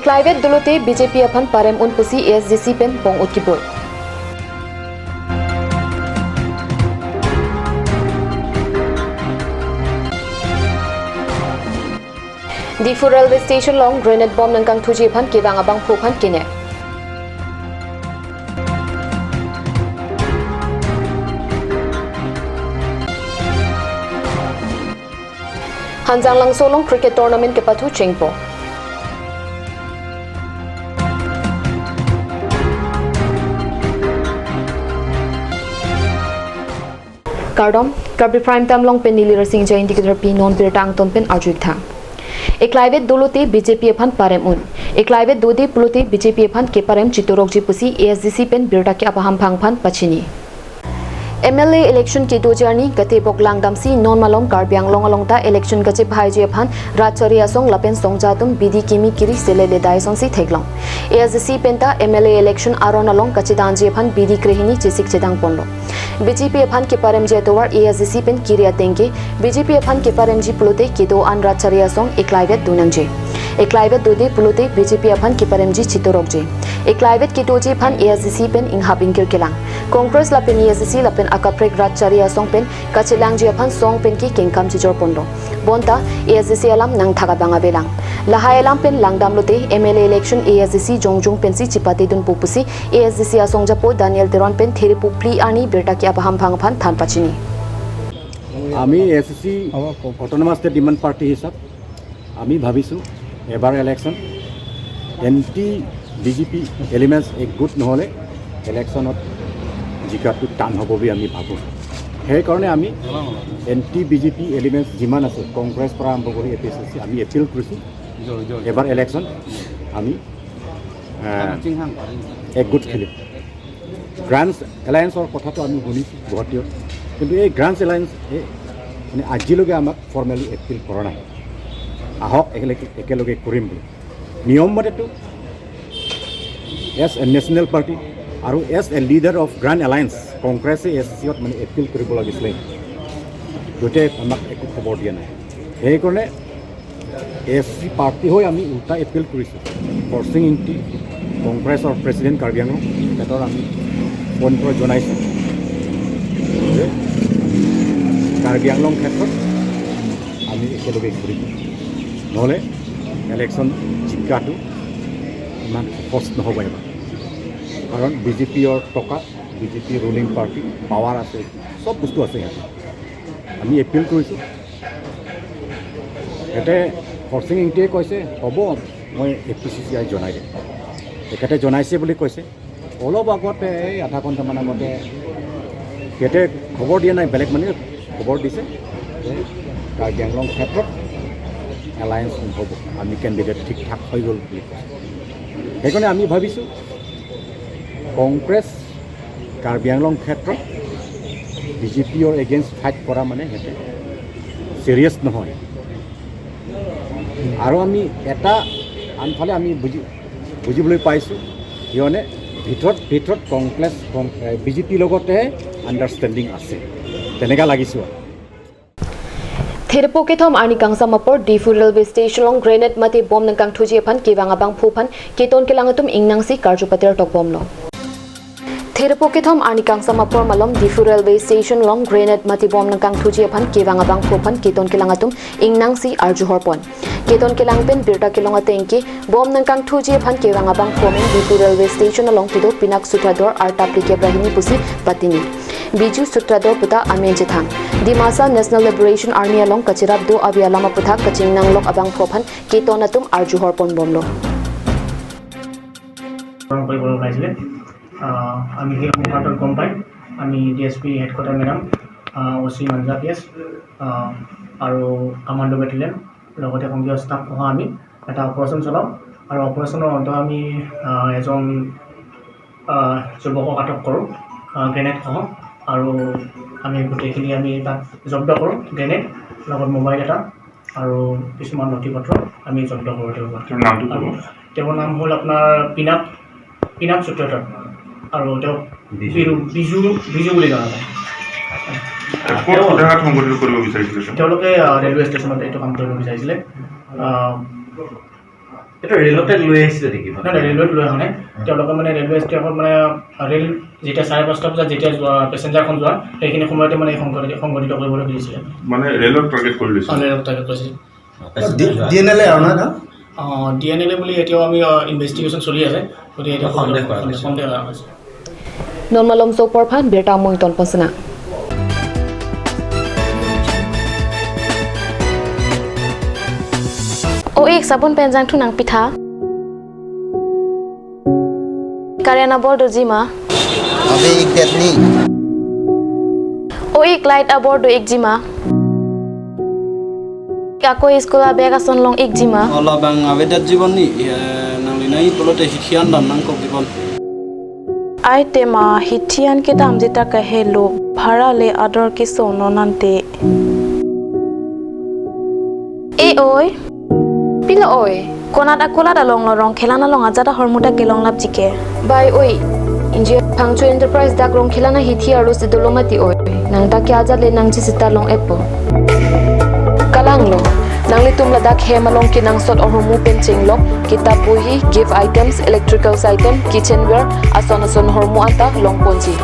Eklaivet dolote BJP aphan parem unpusi ASDC pen bong utkibur. Difu railway station long grenade bomb nangkang thuji phan kibang abang phuphan kine. Hanjang lang solong cricket tournament ke pathu chengpo. Karbi prime time long pen nili rasing jain dikidar pi non birtang ton pen arjuik thang. Eklaivet dolote BJP aphan parem un. Eklaivet dodi pulote BJP aphan ke parem chitorok ji pusi ASDC pen birta ke apaham phang phan pachini. MLA election ke dojarni gate boklang damsi non malom karbiang long alongta election gache bhaiji aphan rachari asong lapen songjatum bidi kimi kiri selele daison si theglong ASDC penta MLA election aron along gache danji aphan bidi krehini chisik chedang ponlo BJP aphan ke parem je towar ASDC pen kiria tenge BJP aphan ke parem ji pulote ke do an rachari asong eklaivet dunangje eklaivet dode pulote BJP aphan ke parem ji chitorokje eklaivet ke doji phan ASDC pen inghapin kirkelang Congress lapen ASDC lapen akaprek ratcharia song pen kachilang ji aphan song pen ki kengkam chijor pondo bonta ASDC alam nang thaga banga belang lahai alam pen langdam lote MLA election ASDC jongjong pen si chipate dun pupusi ASDC asong japo Daniel Teron pen theripu pli ani berta ki abaham phang phan than pachini আমি ASDC autonomous state demand party হিসাব আমি ভাবিছো এবাৰ election anti BJP elements এক good নহলে ইলেকশনত জিকাটো টান হ'ব বুলি আমি ভাবোঁ সেইকাৰণে আমি এন্টি বিজেপি এলিমেন্টস যিমান আছে কংগ্ৰেছ পৰা আৰম্ভ কৰি APCC আমি এপিল কৰিছোঁ এবাৰ ইলেকশন আমি এক গুড খেলিম গ্ৰান্ড এলায়েন্সৰ কথাটো আমি শুনিছোঁ গুৱাহাটীত কিন্তু এই গ্ৰান্ড এলায়েন্স মানে আজিলৈকে আমাক ফৰ্মেলি এপিল কৰা নাই আহক একেলগে কৰিম বুলি নিয়ম মতেতো এছ এ নেশ্যনেল পাৰ্টি আৰু S A leader of grand alliance কংগ্ৰেছে ASDCত মানে এপিল কৰিব লাগিছিলে দুটাই আমাক একো খবৰ দিয়া নাই সেইকাৰণে ASDC পাৰ্টি হৈ আমি উল্টা এপিল কৰিছোঁ ফৰ্চিং ইণ্টি কংগ্ৰেছৰ প্ৰেচিডেণ্ট কাৰ্বি আংলং তেখেতৰ আমি পইণ্ট জনাইছোঁ যে কাৰ্বি আংলং ক্ষেত্ৰত আমি একেলগে কৰিম নহ'লে ইলেকশ্যন জিকাটো ইমান সহজ নহ'ব এবাৰ কাৰণ বিজেপিৰ টকা বিজেপি ৰুলিং পাৰ্টি পাৱাৰ আছে চব বস্তু আছে ইয়াত আমি এপিল কৰিছোঁ ইয়াতে ফৰ্চিং ইণ্টিয়ে কৈছে হ'ব মই APCCI জনাই দিম তেখেতে জনাইছে বুলি কৈছে অলপ আগতে এই আধা ঘণ্টামান আগতে সিহঁতে খবৰ দিয়া নাই বেলেগ মানে খবৰ দিছে যে কাৰ্বি আংলং ক্ষেত্ৰত এলায়েন্স নহ'ব আমি কেণ্ডিডেট ঠিক ঠাক হৈ গ'ল বুলি কৈছে সেইকাৰণে আমি ভাবিছোঁ কংগ্ৰেছ কাৰ্বি আংলং ক্ষেত্ৰত বিজেপিৰ এগেইনষ্ট ফাইট কৰা মানে সিহঁতে চিৰিয়াছ নহয় আৰু আমি এটা আনফালে আমি বুজিবলৈ পাইছোঁ কিয়নে ভিতৰত কংগ্ৰেছ বিজেপিৰ লগতে আণ্ডাৰষ্টেণ্ডিং আছে তেনেকুৱা লাগিছোঁ Therpoke thom ani kangsa mapor Difu railway station long grenade mate bomb nang kang thuji phan kewang abang phuphan keton kelangatum ingnangsi karjupater tok bomlo Therpoke thom ani kangsa mapor malom Difu railway station long grenade mate bomb nang kang thuji phan kewang abang phuphan keton kelangatum ingnangsi arju horpon keton kelangpen birta kelonga tengke bomb nang kang thuji phan kewang abang phomen Difu railway station along tido pinak sutrador artaplike brahini pusi patini Biju Sutrador Puta Amen Jethang Dimasa National Liberation Army along Kachirap do Abialama Puta Kaching Nanglok Abang Phophan Ketonatum Arju Horpon Bomlo আমি কি হাতত গম পাই আমি DSP headquarter madam OC মঞ্জা PS আৰু commando battalion লগতে সংঘীয় staff সহ আমি এটা অপাৰেশ্যন চলাওঁ আৰু অপাৰেশ্যনৰ অন্তত আমি এজন যুৱকক আটক কৰোঁ গ্ৰেনেড সহ আৰু আমি গোটেইখিনি আমি তাত জব্দ কৰোঁ গ্ৰেনেড লগত মোবাইল এটা আৰু কিছুমান নথিপত্ৰ আমি জব্দ কৰোঁ তেওঁৰ নাম হ'ল আপোনাৰ পিনাক সূত্ৰধৰ আৰু তেওঁ বিজু বুলি জনা যায় তেওঁলোকে ৰেলৱে ষ্টেচনত এইটো কাম কৰিব বিচাৰিছিলে এটা ৰেলতে লৈ আহিছিলে নেকি নাই ৰেলৱেত লৈ অহা নাই তেওঁলোকে মানে ৰেলৱে ষ্টেচনত মানে ৰেল যেতিয়া 5:30 বজাত যেতিয়া যোৱা পেচেঞ্জাৰখন যোৱা সেইখিনি সময়তে মানে সংঘটিত কৰিবলৈ খুজিছিলে মানে ৰেলক টাৰ্গেট কৰি লৈছে ৰেলক টাৰ্গেট কৰিছিল ডিএনএলএ আৰু না ডিএনএলএ বুলি এতিয়াও আমি ইনভেষ্টিগেশ্যন চলি আছে গতিকে এতিয়া সন্দেহ কৰা হৈছে নৰ্মালম চৌপৰফান বেটা মৈতন পচনা O ik sabun penjang tu nang pitha. Karena abor do jima. Abi ik det ni. O ik light abor do ik jima. Ako sekolah beg ason long ik jima. Allah bang awedat jibon ni nang linai polote hithian dan nang kok jibon. Ai tema hithian ke dam jita kahe lo bhara le ador ki sono nante. Oi. pila oi Konat akola dalong lorong khelana long ajada hormuta kelong lap jike. bai oi inje phangchu enterprise dak rong khilana hithi aru sidolomati oi nang ta kya ja le nang chi sita long epo kalang lo nang litum la dak he malong ki nang sot hormu pen chinglok kitab buhi gift items electricals item kitchenware ason hormu anta long ponji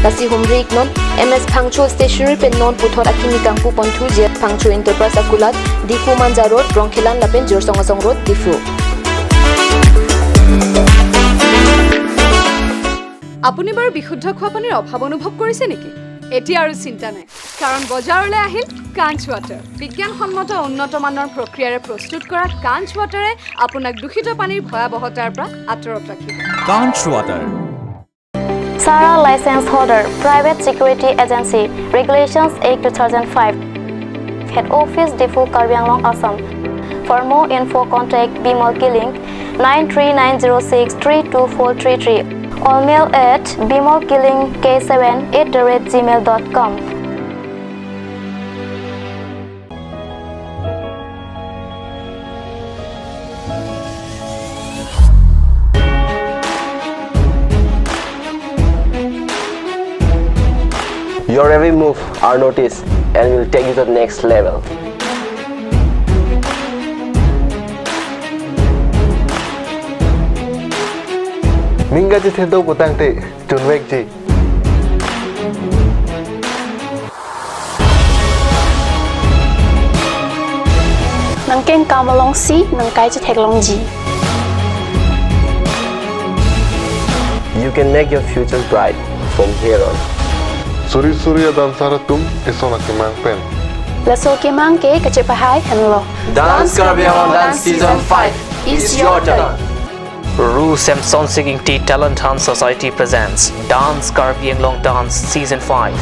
Kasi humrik non MS Phangchu stationery pen non puthot akini kangpu pontu je Phangchu enterprise akulat difu manja road rongkhelan lapen jorsongasong road difu আপুনি বাৰু বিশুদ্ধ খোৱা পানীৰ অভাৱ অনুভৱ কৰিছে নেকি এতিয়া আৰু চিন্তা নাই কাৰণ বজাৰলৈ আহিল কাঞ্চ ৱাটাৰ বিজ্ঞানসন্মত উন্নত মানৰ প্ৰক্ৰিয়াৰে প্ৰস্তুত কৰা কাঞ্চ ৱাটাৰে আপোনাক দূষিত পানীৰ ভয়াৱহতাৰ পৰা আঁতৰত ৰাখিব কাঞ্চ water Sara license holder, private security agency, regulations 8/2005. Head office Difu Karbi Anglong Assam. For more info contact Bimol Killing 93906324333 or mail at bimolkillingk7@gmail.com. Your every move are noticed and will take you to the next level. Minga ji thendo potang te tunwek ji. Nang keng kamalong si nang kai chi theklong ji. You can make your future bright from here on. Suri Surya dansara tum isona kimang pen. Laso kemang ke kachepahai hanlo. Dance Karbi Dance Season 5 is your turn. Ru Samson Singing Tea Talent Dance Society presents Dance Karbi Anglong Dance Season 5.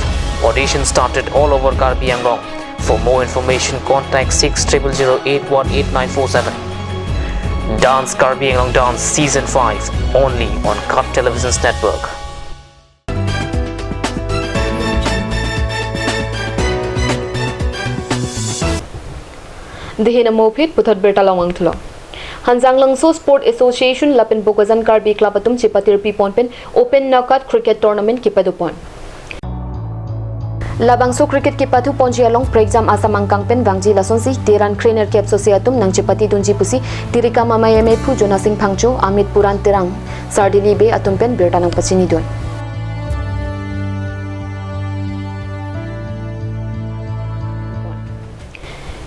Audition started all over Karbi Anglong. For more information, contact 6008188947. Dance Karbi Anglong Dance Season 5 only on Cut Television's network. Dihina mopit puthot berta lawang thulo Hanjang Langso Sport Association Lapen Bogazan Karbi Club atum chipatir pipon pen Open Knockout Cricket Tournament kipadupon Labangso Cricket kipatu ponji along preexam asamang kangpen wangji lasonsi Tiran Trainer Cap Sociatum nang chipati dunji pusi Tirika Mamayame Phu Jona Singh Phangcho Amit Puran Terang Sardili Be atum pen berta nang pachini don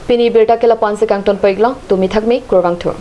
Pini berta kela 5 kangton paigla tumi thakme kurwang thur